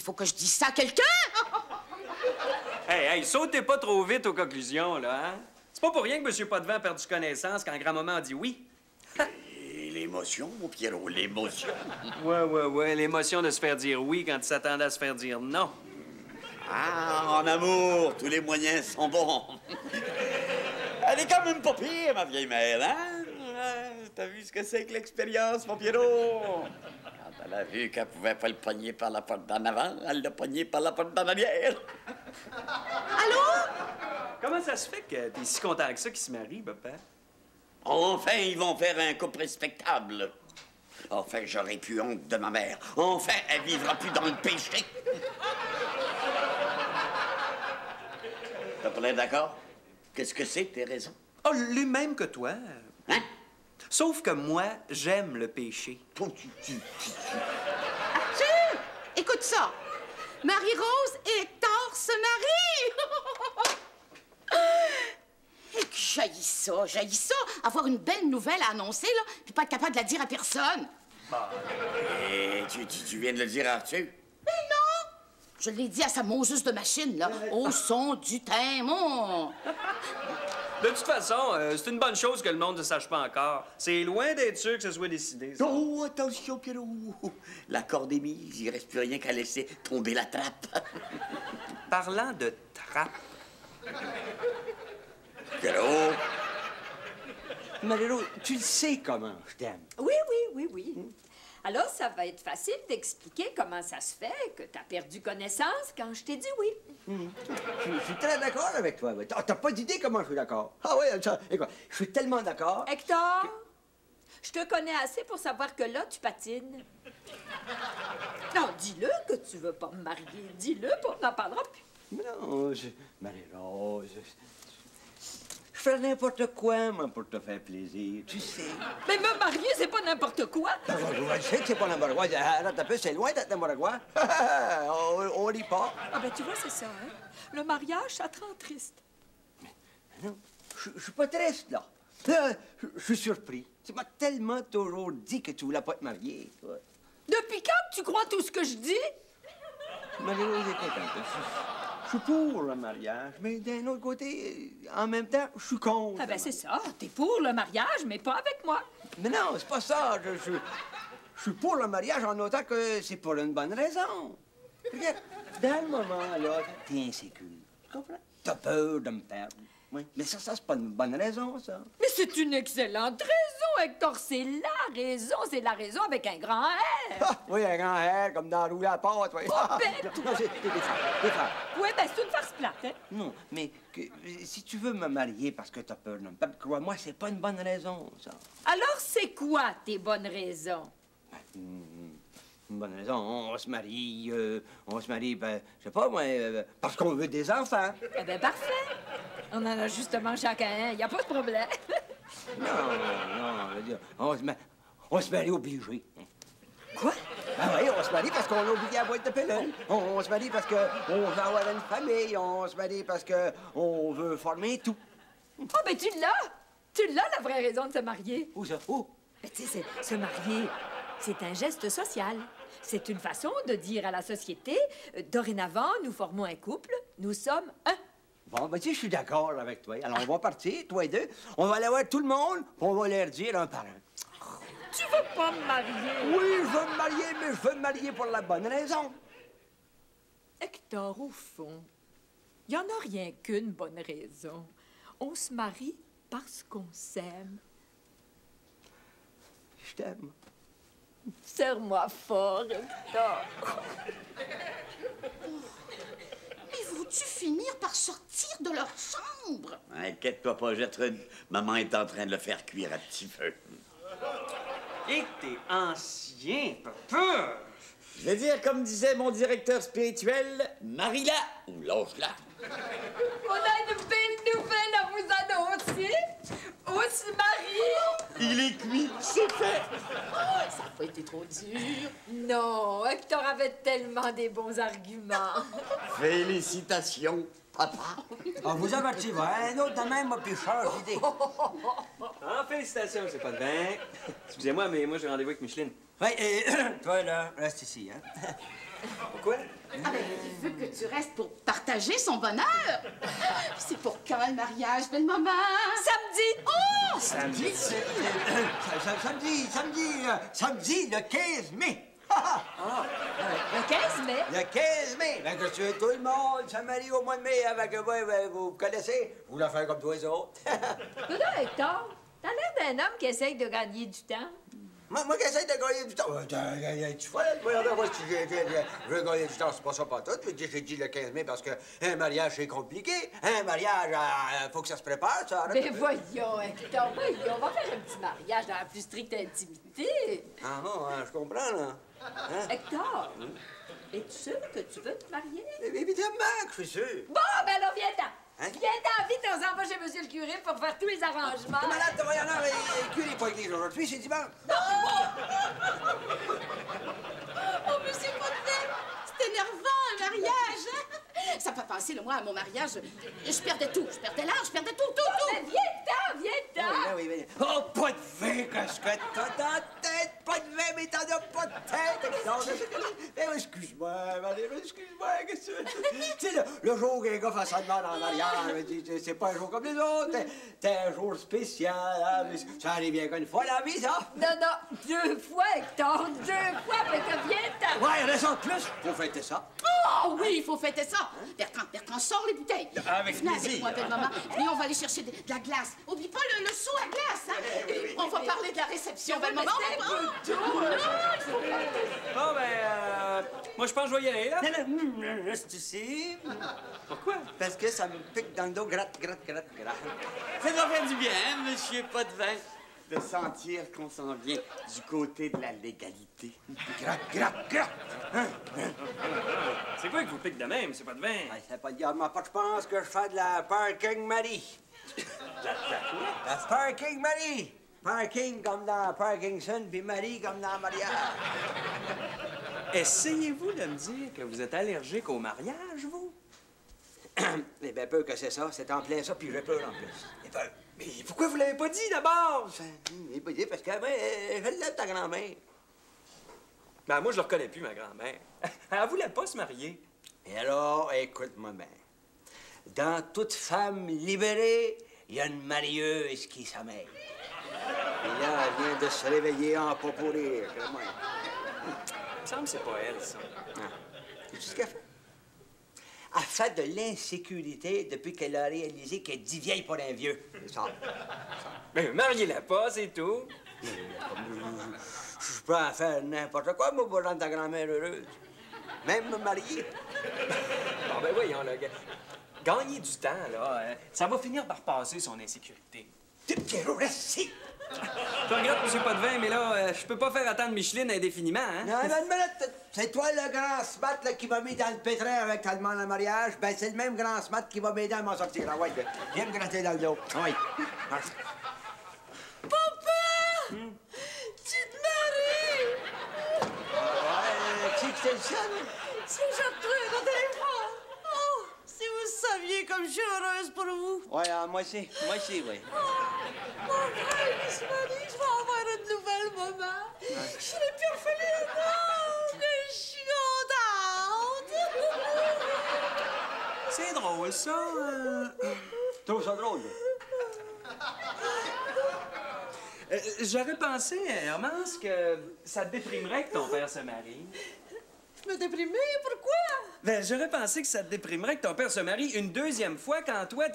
faut que je dise ça à quelqu'un! Hey, sautez pas trop vite aux conclusions, là, hein? C'est pas pour rien que M. Potvin a perdu connaissance quand grand-maman a dit oui. Et l'émotion, mon Pierrot, l'émotion. Ouais, l'émotion de se faire dire oui quand il s'attendait à se faire dire non. Ah, en amour, tous les moyens sont bons. Elle est quand même pas pire, ma vieille mère, hein? T'as vu ce que c'est que l'expérience, mon Pierrot? Quand elle a vu qu'elle pouvait pas le pogner par la porte d'en avant, elle l'a pogné par la porte d'en arrière. Allô? Comment ça se fait que t'es si content que ça qu'ils se marient, papa? Enfin, ils vont faire un couple respectable. Enfin, j'aurais plus honte de ma mère. Enfin, elle vivra plus dans le péché. T'as pas l'air d'accord? Qu'est-ce que c'est, tes raisons? Oh, les mêmes que toi. Hein? Sauf que moi, j'aime le péché. Arthur! Écoute ça! Marie-Rose et Hector se marient! Et que jaillit ça! Avoir une belle nouvelle à annoncer, là, puis pas être capable de la dire à personne. Et tu viens de le dire à Arthur? Mais non! Je l'ai dit à sa Moses de machine, là, au son du timon. De toute façon, c'est une bonne chose que le monde ne sache pas encore. C'est loin d'être sûr que ce soit décidé, ça. Oh, attention, Pierrot. La corde est mise, il reste plus rien qu'à laisser tomber la trappe. Parlant de trappe... Pierrot. Marie-Rose, tu le sais comment je t'aime. Oui. Alors, ça va être facile d'expliquer comment ça se fait que t'as perdu connaissance quand je t'ai dit oui. Je suis très d'accord avec toi. Ouais. T'as pas d'idée comment je suis d'accord. Ah oui, écoute, je suis tellement d'accord. Hector, je te connais assez pour savoir que là, tu patines. Non, dis-le que tu veux pas me marier. Dis-le, puis on n'en parlera plus. Mais non, Marie-Rose, je fais n'importe quoi, moi, pour te faire plaisir, tu sais. Mais me marier, c'est pas n'importe quoi. Je sais que c'est pas n'importe quoi. Arrête un peu, c'est loin d'être n'importe quoi. On rit pas. Ah ben, tu vois, c'est ça, hein? Le mariage, ça te rend triste. Non, je suis pas triste, là. Je suis surpris. Tu m'as tellement toujours dit que tu voulais pas te marier, toi. Depuis quand tu crois tout ce que je dis? Marie-Rose, écoute un peu. Je suis pour le mariage, mais d'un autre côté, en même temps, je suis contre. Ah ben, c'est ça. T'es pour le mariage, mais pas avec moi. Mais non, c'est pas ça. Je suis pour le mariage en autant que c'est pour une bonne raison. Regarde, dans le moment, là, t'es insécure. Tu comprends? T'as peur de me perdre. Oui. Mais ça, c'est pas une bonne raison, ça. Mais c'est une excellente raison, Hector. C'est la raison. C'est la raison avec un grand R. Ah, oui, un grand air, comme dans Rouler à la pâte, oui. Oh, bête! Non, c'est des frères. Oui, ben c'est une farce plate, hein? Non, mais si tu veux me marier parce que t'as peur de me perdre, crois-moi, c'est pas une bonne raison, ça. Alors, c'est quoi tes bonnes raisons? Une bonne raison, on se marie, ben, je sais pas, moi, parce qu'on veut des enfants. Eh bien, parfait. On en a justement chacun un. Il n'y a pas de problème. Non, je veux dire, on se marie obligé. Quoi? Ah oui, on se marie parce qu'on a oublié la boîte de pilule. On se marie parce qu'on veut avoir une famille. On se marie parce qu'on veut former tout. Oh, ben tu l'as! Tu l'as, la vraie raison de se marier. Où ça? Où? Ben, tu sais, se marier, c'est un geste social. C'est une façon de dire à la société, dorénavant, nous formons un couple, nous sommes un. Bon, ben, tu sais, je suis d'accord avec toi. Alors, on va partir, toi et deux. On va aller voir tout le monde, puis on va leur dire un par un. Tu veux pas me marier? Oui, je veux me marier, mais je veux me marier pour la bonne raison. Hector, au fond, il n'y en a rien qu'une bonne raison. On se marie parce qu'on s'aime. Je t'aime. Serre-moi fort, Hector. Ils vont-tu finir par sortir de leur chambre? Inquiète-toi pas, Gertrude. Maman est en train de le faire cuire à petit feu. Et t'es ancien, papa! Je vais dire, comme disait mon directeur spirituel, marie-la ou lâche-la. On a une belle nouvelle à vous annoncer. On se marie. Il est cuit, c'est fait. Oh, ça n'a pas été trop dur. Non, Hector avait tellement des bons arguments. Félicitations, papa. On vous avertit, un autre de même m'a pu changer d'idée. Ah, félicitations, c'est pas de vin. Excusez-moi, mais moi, j'ai rendez-vous avec Micheline. Oui, toi, là, reste ici, hein. Pourquoi? Ah ben, il veut que tu restes pour partager son bonheur. C'est pour quand le mariage, belle maman? Samedi! Oh! Samedi, samedi, le 15 mai. Le 15 mai? Le 15 mai. Ben, que tu veux, tout le monde se marie au mois de mai avec, vous connaissez, vous la faites comme tous les autres. Coudonc, Hector, t'as l'air d'un homme qui essaye de gagner du temps. Moi qui essaye de gagner du temps. Tu vois, moi, si je veux gagner du temps, c'est pas ça pas tout. J'ai dit le 15 mai parce qu'un mariage, c'est compliqué. Un mariage, faut que ça se prépare, ça. Mais voyons, Hector, voyons, on va faire un petit mariage dans la plus stricte intimité. Ah bon, hein, je comprends, là. Hein? Hector, es-tu sûr que tu veux te marier? Évidemment que je suis sûr. Bon, ben alors viens-t'en. Hein? Viens-t'en, vite, on s'en va chez monsieur le curé pour faire tous les arrangements. T'es malade, t'as rien à le curé n'est pas église aujourd'hui, c'est dimanche. Oh, monsieur Potvin, c'est énervant, un mariage, hein? Ça peut passer, le moi, à mon mariage, je perdais tout. Je perdais l'âge, je perdais tout. Ben, viens-t'en, viens-t'en. Oui. Oh, pas de vin, qu'est-ce que t'as dans la tête? Pas de vin, mais t'en as pas de tête. Non, excuse-moi, Valérie, excuse-moi, qu'est-ce que tu sais, le jour qu'un gars fasse ça demande en mariage, c'est pas un jour comme les autres. C'est un jour spécial, hein, mais ça arrive bien qu'une fois la vie, ça. Non, 2 fois, Hector, 2 fois, mais que viens-t'en. Ouais, raison de plus, faut fêter ça. Oh oui, il faut fêter ça. Bertrand, sors les bouteilles. Avec Venez plaisir. avec moi, belle maman. Venez, on va aller chercher de la glace. Oublie pas le seau à glace, hein? Et on va parler de la réception, belle maman. Bon, ben, moi, je pense que je vais y aller, là. Non, reste ici. Pourquoi? Parce que ça me pique dans le dos, gratte. Ça doit faire du bien, hein, monsieur Potvin, de sentir qu'on s'en vient du côté de la légalité. Gratte. C'est quoi que vous pique de même? C'est pas de vin. Ouais, c'est pas de garde ma porte, je pense que je fais de la parking Marie. La parking Marie. Parking comme dans Parkinson, puis Marie comme dans mariage. Essayez-vous de me dire que vous êtes allergique au mariage, vous? Eh bien, peu que c'est ça. C'est en plein ça, puis j'ai peur en plus. J'ai peur. Mais pourquoi vous l'avez pas dit d'abord? J'ai pas dit parce que, je l'aime, ta grand-mère. Ben, moi, je le reconnais plus, ma grand-mère. Elle voulait pas se marier. Et alors, écoute-moi bien. Dans toute femme libérée, il y a une marieuse qui sommeille. Et là, elle vient de se réveiller en pas pour rire. Il me semble que c'est pas elle, ça. C'est ce qu'elle fait. Elle fait de l'insécurité depuis qu'elle a réalisé qu'elle dit vieille pour un vieux. C'est ça. Ben, mariez-la pas, c'est tout. Je peux en faire n'importe quoi, moi, pour rendre ta grand-mère heureuse. Même me marier. Bon, ben, voyons, là. Gagner du temps, là, ça va finir par passer son insécurité. Pierrot, reste ici. Je regrette, monsieur Potvin, mais là, je peux pas faire attendre Micheline indéfiniment, hein? Non, une minute. C'est toi le grand smat là, qui m'a mis dans le pétrin avec ta demande en mariage. Ben, c'est le même grand smat qui va m'aider à m'en sortir. Ah ouais, viens me gratter dans le dos. Ah ouais. Marche. Papa! Tu te maries! Qui que c'est le seul? C'est Gertrude au téléphone. Oh, si vous saviez comme je suis heureuse pour vous. Ouais, moi aussi, oui. Mon frère, il se marie, je vais avoir une nouvelle maman. Je serai plus orpheline. Oh, je suis contente. C'est drôle, ça. Tu trouves ça drôle? J'aurais pensé, Hermance, que ça te déprimerait que ton père se marie. Je me déprimais, pourquoi? Ben, j'aurais pensé que ça te déprimerait que ton père se marie une deuxième fois quand toi,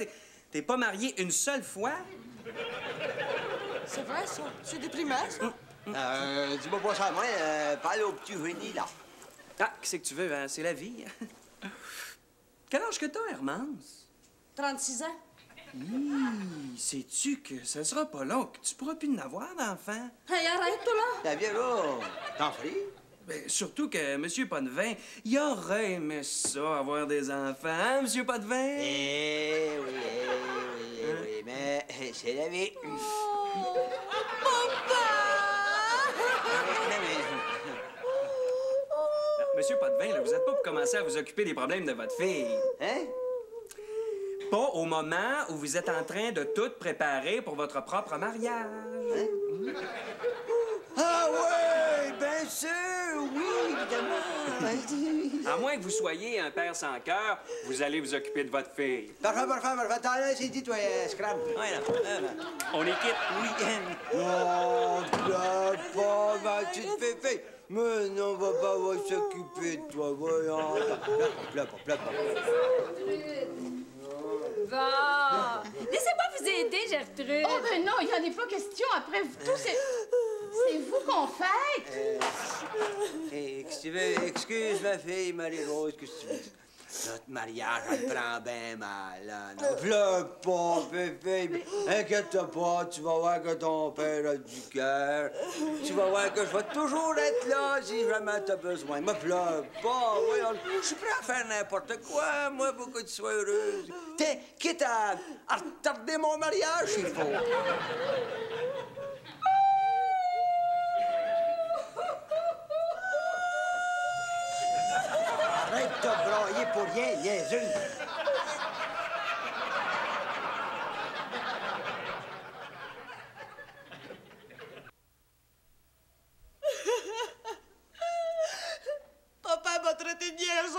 t'es pas marié une seule fois. C'est vrai, ça. C'est déprimant, ça. Dis-moi pas ça, moi. Parle au petit génie, là. Ah, qu'est-ce que tu veux, hein? C'est la vie. Quel âge que t'as, Hermance? 36 ans. Sais-tu que ce sera pas long que tu pourras plus en avoir d'enfants? Hey, arrête, toi, là. La vieille, là, t'en ferais? Ben, surtout que M. Potvin, il aurait aimé ça, avoir des enfants, hein, M. Potvin? Oui, mais c'est la vie. Monsieur Potvin, là, vous êtes pas pour commencer à vous occuper des problèmes de votre fille. Hein? Pas au moment où vous êtes en train de tout préparer pour votre propre mariage. Ah ouais, bien sûr, oui, évidemment. À moins que vous soyez un père sans cœur, vous allez vous occuper de votre fille. Parfait. Attends, là, c'est dit, toi, Scram. Ouais, là. On est quitte. Oui. Non, pleure pas, ma petite Féfé. Mais non, papa va s'occuper de toi, voyons. Pleure pas. Bon. Laissez-moi vous aider, Gertrude. Oh, ben non, il n'y en a pas question. Après tout, c'est vous qu'on fête. Excuse ma fille, Marie-Rose, qu'est-ce que tu veux dire? Notre mariage, elle prend bien mal, là. Non, pleure pas, Féfé. Inquiète pas, tu vas voir que ton père a du cœur. Tu vas voir que je vais toujours être là si vraiment t'as besoin. Me pleure pas, voyons. Je suis prêt à faire n'importe quoi, moi, pour que tu sois heureuse. T'es quitte à retarder mon mariage, s'il faut. Arrête de brailler pour rien, niaiseuse. Papa m'a traité de niaiseuse.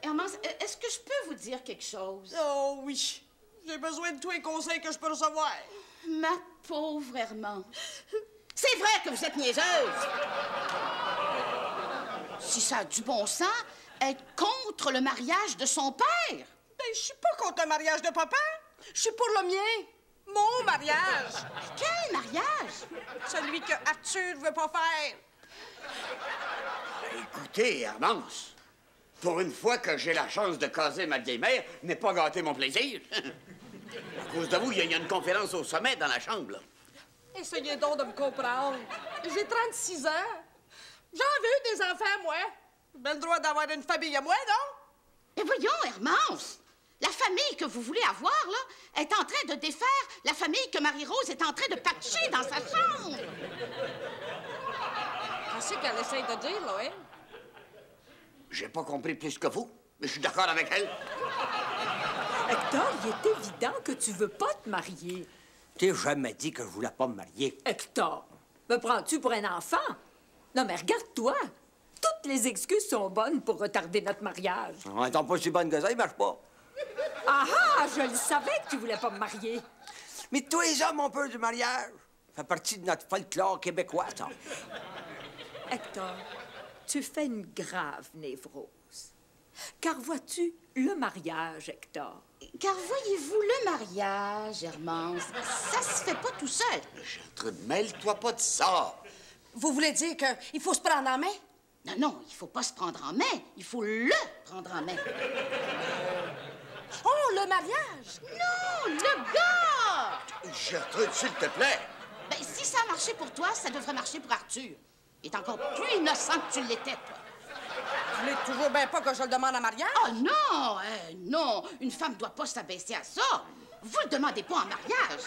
Hermance, est-ce que je peux vous dire quelque chose? Oh oui. J'ai besoin de tous les conseils que je peux recevoir. Ma pauvre Hermance. C'est vrai que vous êtes niaiseuse. Si ça a du bon sens, être contre le mariage de son père. Ben, je suis pas contre le mariage de papa. Je suis pour le mien. Mon mariage. Quel mariage? Celui que Arthur veut pas faire. Écoutez, Hermance, pour une fois que j'ai la chance de caser ma vieille mère, n'est pas gâté mon plaisir. À cause de vous, il y a une conférence au sommet dans la chambre, là. Essayez donc de me comprendre. J'ai 36 ans. J'en veux des enfants, moi. J'ai bien le droit d'avoir une famille à moi, non? Mais voyons, Hermance, la famille que vous voulez avoir, là, est en train de défaire la famille que Marie-Rose est en train de patcher dans sa chambre. Qu'est-ce qu'elle essaie de dire, là, hein? J'ai pas compris plus que vous, mais je suis d'accord avec elle. Hector, il est évident que tu veux pas te marier. T'es jamais dit que je voulais pas me marier. Hector, me prends-tu pour un enfant? Non, mais regarde-toi. Toutes les excuses sont bonnes pour retarder notre mariage. En étant pas si bonne que ça, il marche pas. Ah ah! Je le savais que tu voulais pas me marier. Mais tous les hommes ont peur du mariage. Ça fait partie de notre folklore québécois, ça. Hector, tu fais une grave névrose. Car vois-tu, le mariage, Hector, Car voyez-vous, le mariage, Hermance, ça se fait pas tout seul. Gertrude, mêle-toi pas de ça. Vous voulez dire qu'il faut se prendre en main? Non, il faut pas se prendre en main. Il faut le prendre en main. Oh, le mariage! Non, le gars! Gertrude, s'il te plaît. Ben, si ça a marché pour toi, ça devrait marcher pour Arthur. Il est encore plus innocent que tu l'étais, toi. Vous voulez toujours bien pas que je le demande en mariage? Oh non, non, une femme doit pas s'abaisser à ça. Vous le demandez pas en mariage.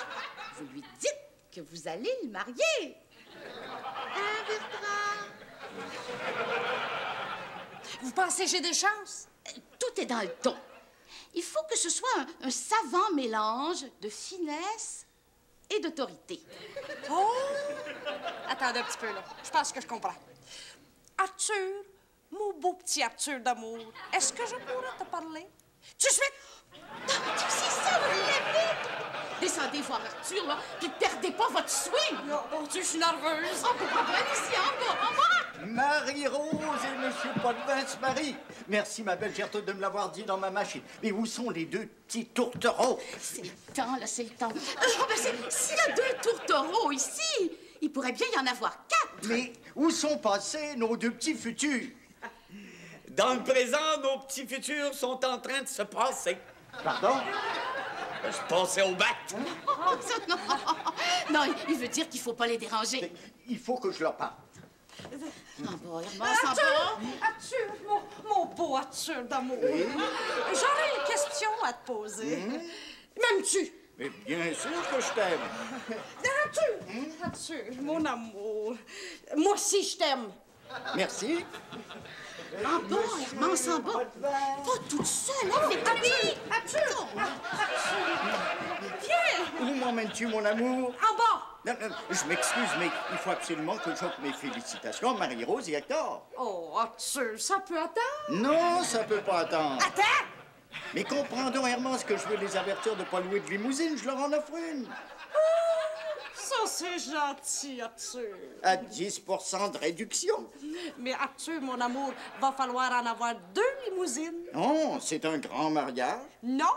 Vous lui dites que vous allez le marier. Hein, Bertrand? Vous pensez que j'ai des chances? Tout est dans le ton. Il faut que ce soit un savant mélange de finesse et d'autorité. Oh! Attendez un petit peu, là. Je pense que je comprends. Arthur, mon beau petit Arthur d'amour, est-ce que je pourrais te parler? Tout de suite! C'est ça, vous l'avez! Descendez voir Arthur, là, puis perdez pas votre swing! Oh, mon Dieu, je suis nerveuse. On peut pas aller ici, en bas! Marie-Rose et Monsieur Potvin se marient. Merci, ma belle Gertrude, de me l'avoir dit dans ma machine. Mais où sont les deux petits tourtereaux? C'est le temps, là, c'est le temps. S'il y a 2 tourtereaux ici, il pourrait bien y en avoir 4. Mais où sont passés nos 2 petits futurs? Dans le présent, nos petits futurs sont en train de se passer. Pardon? Se passer au bac. Oh, ça, non. Non, il veut dire qu'il faut pas les déranger. Mais il faut que je leur parle. Non, bon, Hermance, en bas. Arthur, mon beau Arthur d'amour. J'aurais une question à te poser. M'aimes-tu? Mais bien sûr que je t'aime. Arthur, mon amour. Moi aussi, je t'aime. Merci. En bas, Hermance, en bas. Pas toute seule, avec lui. Arthur! Viens! Où m'emmènes-tu, mon amour? En bas! Non, non, je m'excuse, mais il faut absolument que j'offre mes félicitations à Marie-Rose et Hector. Oh, Arthur, ça peut attendre? Non, ça peut pas attendre. Attends! Mais comprendons, Hermance, que je veux les avertir de pas louer de limousine. Je leur en offre une. Ça, c'est gentil, Arthur. À 10 % de réduction. Mais Arthur, mon amour, va falloir en avoir 2 limousines. Non, c'est un grand mariage. Non,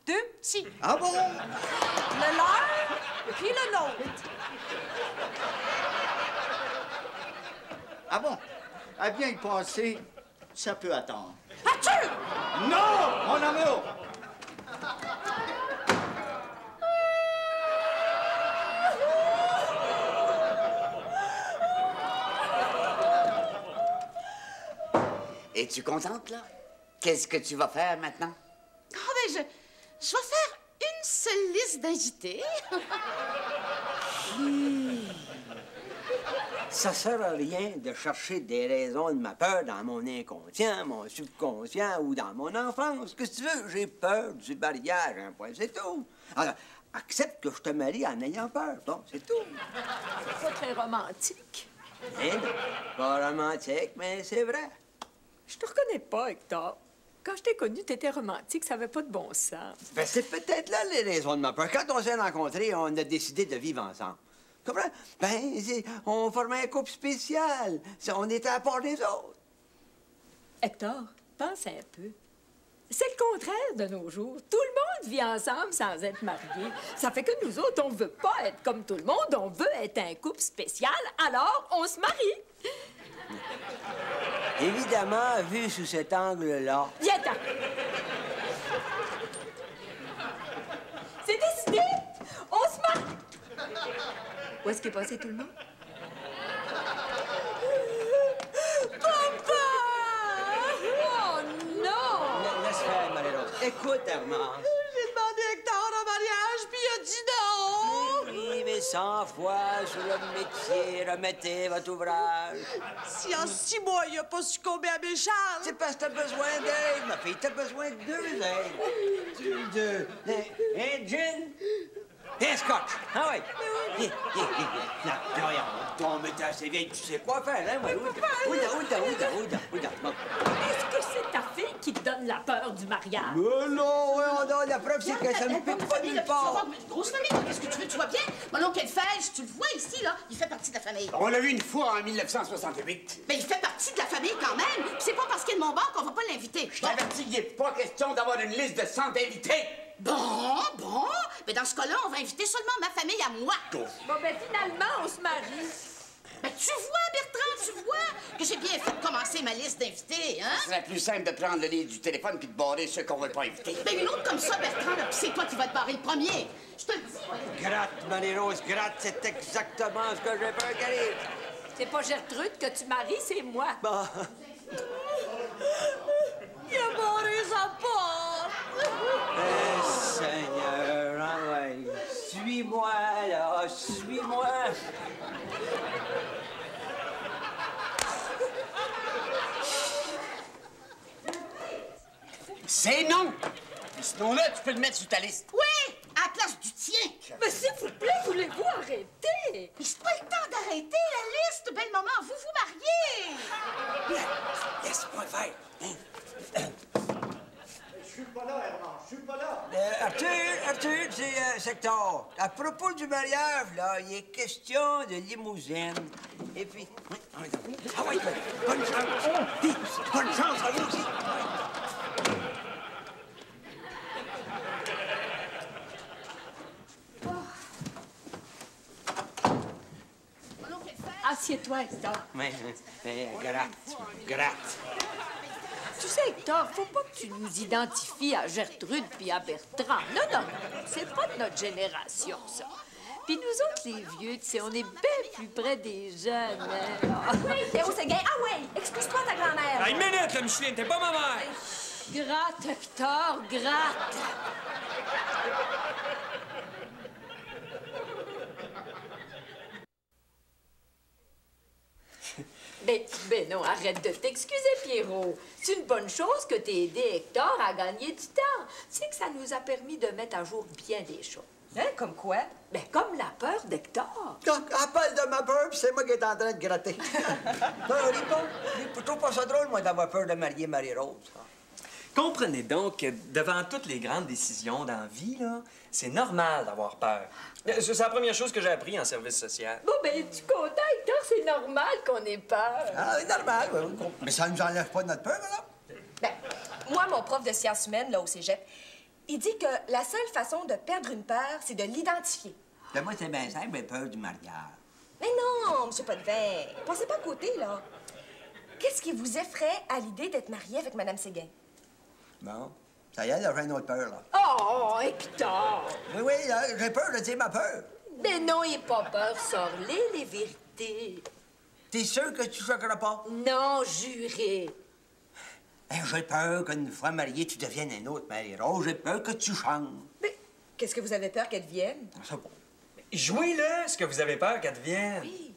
2 petits. Ah bon? Le leur, puis le nôtre. Ah bon? À bien y penser, ça peut attendre. Arthur! Non, mon amour! Es-tu contente, là? Qu'est-ce que tu vas faire maintenant? Oh, ben, je vais faire une seule liste d'invités. Ça sert à rien de chercher des raisons de ma peur dans mon inconscient, mon subconscient ou dans mon enfance. Qu'est-ce que tu veux? J'ai peur du mariage, un point, c'est tout. Alors, accepte que je te marie en ayant peur, bon, c'est tout. C'est pas très romantique. Hein? Pas romantique, mais c'est vrai. Je te reconnais pas, Hector. Quand je t'ai connu, t'étais romantique, ça avait pas de bon sens. Ben, c'est peut-être là les raisons de ma peur. Quand on s'est rencontrés, on a décidé de vivre ensemble. Tu comprends? Ben, on formait un couple spécial. On était à part des autres. Hector, pense un peu. C'est le contraire de nos jours. Tout le monde vit ensemble sans être marié. Ça fait que nous autres, on veut pas être comme tout le monde, on veut être un couple spécial, alors on se marie. Évidemment, vu sous cet angle-là. Viens-t'en. C'est décidé. On se marie. Où est-ce qu'est passé tout le monde? Papa! Oh non! Laisse faire, Marie-Rose. Écoute, Hermance. J'ai demandé Hector en mariage, puis il a dit non! Oui, mais 100 fois sur le métier, remettez votre ouvrage. Si en 6 mois, il a pas succombé à mes charmes. C'est parce que t'as besoin d'aide, ma fille. T'as besoin de 2 aides. Un gin? Et un scotch. Ah oui. Non, regarde, ton mais t'es assez vieille, tu sais quoi faire, hein? Oui, Bon. Est-ce que c'est ta fille qui te donne la peur du mariage? Non, la preuve, c'est que ça me pique pas nulle part. Grosse famille, qu'est-ce que tu veux? Tu vois bien? Mon oncle Elphège, tu le vois ici, là, il fait partie de la famille. On l'a vu une fois en 1968. Mais il fait partie de la famille quand même. Puis c'est pas parce qu'il est de mon bord qu'on va pas l'inviter. Je t'avertis, il n'est pas question d'avoir une liste de 100 invités. Bon. Mais dans ce cas-là, on va inviter seulement ma famille à moi. Bon, ben finalement, on se marie. Ben, tu vois, Bertrand, tu vois que j'ai bien fait de commencer ma liste d'invités, hein? Ce serait plus simple de prendre le livre du téléphone puis de barrer ceux qu'on veut pas inviter. Ben, une autre comme ça, Bertrand, là, puis c'est toi qui vas te barrer le premier. Je te le dis. Gratte, Marie-Rose, gratte, c'est exactement ce que j'ai peur qu'elle arrive. C'est pas Gertrude que tu maries, c'est moi. Bon. Il a barré sa porte. Seigneur, ah ouais. Suis-moi, là, suis-moi. C'est non! Sinon là, tu peux le mettre sur ta liste. Oui, à la place du tien. Mais s'il vous plaît, voulez-vous arrêter? Mais c'est pas le temps d'arrêter la liste, belle maman. Vous vous mariez. Laisse-moi faire. Je suis pas là, Herman, je suis pas là. Arthur, c'est Hector. À propos du mariage, là, il est question de limousine. Et puis... Ah oui, bonne chance. Puis, bonne chance à vous aussi. Mon oncle Elphège. Assieds-toi, Hector. Mais gratte. Tu sais, Hector, faut pas que tu nous identifies à Gertrude puis à Bertrand. Non, c'est pas de notre génération, ça. Puis nous autres, les vieux, tu sais, on est bien plus près des jeunes. Hein? Oui, Théo Séguin. Ah oui, excuse-toi ta grand-mère. Ah, une minute, là, Micheline, t'es pas ma mère! Gratte, Hector, gratte! Ben non, arrête de t'excuser, Pierrot. C'est une bonne chose que t'aies aidé Hector à gagner du temps. Tu sais que ça nous a permis de mettre à jour bien des choses. Hein, comme quoi? Ben, comme la peur d'Hector. Elle parle de ma peur, puis c'est moi qui est en train de gratter. Non, ris pas. Je trouve pas ça drôle, moi, d'avoir peur de marier Marie-Rose. Comprenez donc que devant toutes les grandes décisions dans la vie, là, c'est normal d'avoir peur. C'est la première chose que j'ai appris en service social. Bon, ben, es-tu content, Hector? C'est normal qu'on ait peur. Ah, c'est normal, oui. Mais ça ne nous enlève pas notre peur, là. Ben, moi, mon prof de sciences humaines, là, au cégep, il dit que la seule façon de perdre une peur, c'est de l'identifier. Ben, moi, c'est bien simple, j'ai peur du mariage. Mais non, M. Potvin, pensez pas à côté, là. Qu'est-ce qui vous effraie à l'idée d'être marié avec Mme Séguin? Bon, ça y est, là, j'ai une autre peur, là. Oh, Hector! Oui, là, j'ai peur de dire ma peur. Mais non, il pas peur, sors-les vérités. T'es sûr que tu choqueras pas? Non, juré. Ben, j'ai peur qu'une fois mariée, tu deviennes une autre Marie-Rose. J'ai peur que tu changes. Mais qu'est-ce que vous avez peur qu'elle devienne? Je sais pas. Jouez-le, ce que vous avez peur qu'elle devienne. Oui.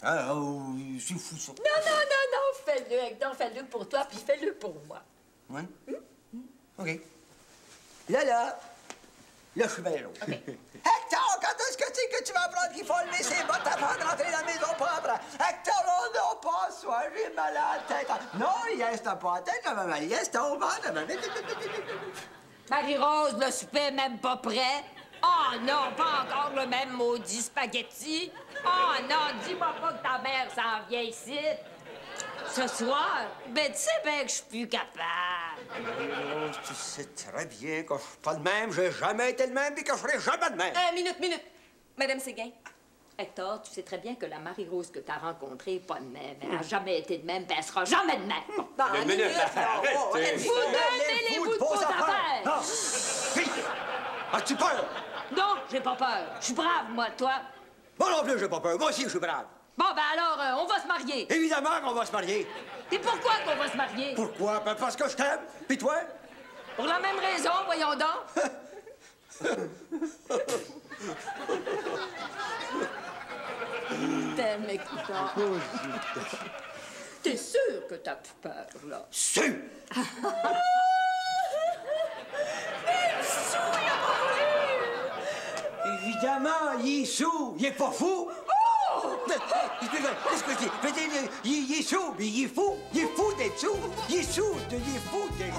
Ah, oh, c'est fou, ça. Non, fais-le, Hector, fais-le pour toi, puis fais-le pour moi. Oui? OK. Là, je suis bien heureux. Hector, quand est-ce que tu vas apprendre qu'il faut lever ses bottes avant de rentrer dans la maison propre? Hector, oh non, pas soir, j'ai mal à la tête. Non, yes, t'as pas la tête, maman, yes, t'as au ventre. Marie-Rose, le souper est même pas prêt. Oh non, pas encore le même maudit spaghetti. Oh non, dis-moi pas que ta mère s'en vient ici. Ce soir, ben tu sais bien que je suis plus capable. Marie-Rose, tu sais très bien que je suis pas de même, j'ai jamais été de même, puis que je serai jamais de même. Minute. Madame Séguin. Hector, tu sais très bien que la Marie-Rose que t'as rencontrée est pas de même. Elle a jamais été de même, puis elle sera jamais de même. Bon, Une minute, arrêtez. Vous deux, mêlez-vous de vos affaires. Non! Fille! As-tu peur? Non, j'ai pas peur. Je suis brave, moi, toi. Moi non plus, j'ai pas peur. Moi aussi, je suis brave. Bon, ben alors, on va se marier. Évidemment qu'on va se marier. Et pourquoi qu'on va se marier? Pourquoi? Ben parce que je t'aime. Puis toi? Pour la même raison, voyons donc. T'aimes, Hector. T'es sûr que t'as plus peur, là? Sûr! Évidemment, il est sous. Il est pas fou. Oh! Qu'est-ce que je dis? Je veux dire, il est sous, mais il est fou. Il est fou d'être sous. Il est sous, il est fou d'être...